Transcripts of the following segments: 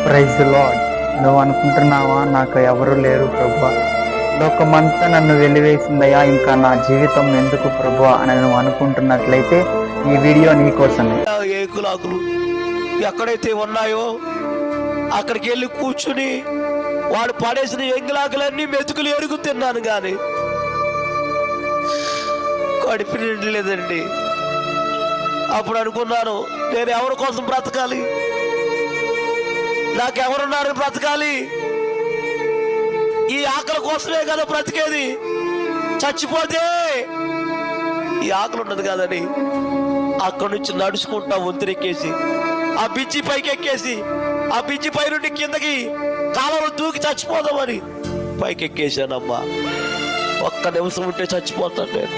Praise lord. నువ్వు అనుకుంటున్నావా నాకు ఎవరు లేరు ప్రభువా, లోకమంతా నన్ను వెలివేసిందయ్యా, ఇంకా నా జీవితం ఎందుకు ప్రభువా అని నువ్వు అనుకుంటున్నట్లయితే ఈ వీడియో నీకోసమే. ఏకులాకులు ఎక్కడైతే ఉన్నాయో అక్కడికి వెళ్ళి కూర్చుని వాడు పడేసిన ఎంగులాకులన్నీ మెతుకులు ఎరుగు తిన్నాను, కానీ కడుపు నిండలేదండి. అప్పుడు అనుకున్నాను, నేను ఎవరి కోసం బ్రతకాలి, నాకెవరున్నారు బ్రతకాలి, ఈ ఆకలి కోసమే కదా బ్రతికేది, చచ్చిపోతే ఈ ఆకలి ఉండదు కదని అక్కడి నుంచి నడుచుకుంటా వంతురెక్కేసి ఆ బిజ్జి పైకి ఎక్కేసి ఆ బిజ్జి పై నుండి కిందకి కాలంలో దూకి చచ్చిపోదామని పైకి ఎక్కేసానమ్మా. ఒక్క నిమిషం ఉంటే చచ్చిపోతాను నేను.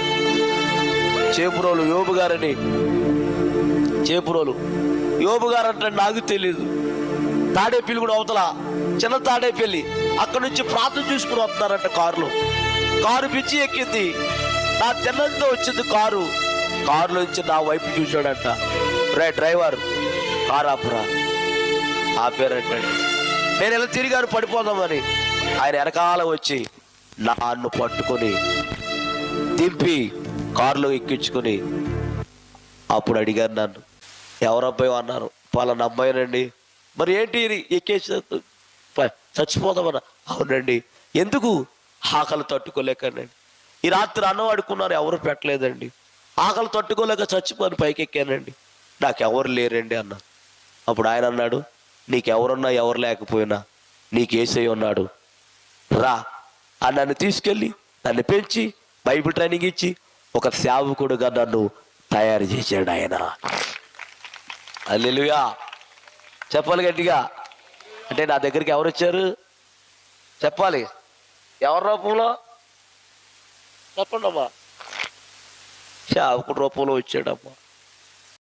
చేపురోలు యోబు గారని, చేపురోలు యోబు గారు అంటే నాకు తెలీదు. తాడేపల్లి కూడా అవతల చిన్న తాడేపల్లి, అక్కడి నుంచి ప్రాంతం చూసుకుని వస్తున్నారంట కారు పిచ్చి ఎక్కింది. నా తిన్నంతో వచ్చింది కారులో నుంచి నా వైపు చూశాడంట. రే డ్రైవర్, కారు ఆపురా. ఆపారంటండి. నేను ఇలా తిరిగాను పడిపోదామని, ఆయన వెనకాల వచ్చి నన్ను పట్టుకొని దింపి కారులో ఎక్కించుకొని అప్పుడు అడిగారు నన్ను, ఎవరబ్బాయి అన్నారు. పలానా అబ్బాయినండి. మరి ఏంటి ఎక్కేసి చచ్చిపోదామన్నా? అవునండి. ఎందుకు? ఆకలి తట్టుకోలేకనండి. ఈ రాత్రి అన్నం అడుక్కున్నారు, ఎవరు పెట్టలేదండి. ఆకలి తట్టుకోలేక చచ్చిపోని పైకి ఎక్కానండి, నాకెవరు లేరండి అన్నా. అప్పుడు ఆయన అన్నాడు, నీకెవరున్నా ఎవరు లేకపోయినా నీకు యేసయ్య ఉన్నాడు, రా. నన్ను తీసుకెళ్ళి నన్ను పెంచి బైబిల్ ట్రైనింగ్ ఇచ్చి ఒక సేవకుడుగా నన్ను తయారు చేశాడు ఆయన. హల్లెలూయా చెప్పాలి గట్టిగా. అంటే నా దగ్గరికి ఎవరు వచ్చారు చెప్పాలి. ఎవరి రూపంలో చెప్పండి అమ్మా? సేవకుడు రూపంలో వచ్చాడమ్మా.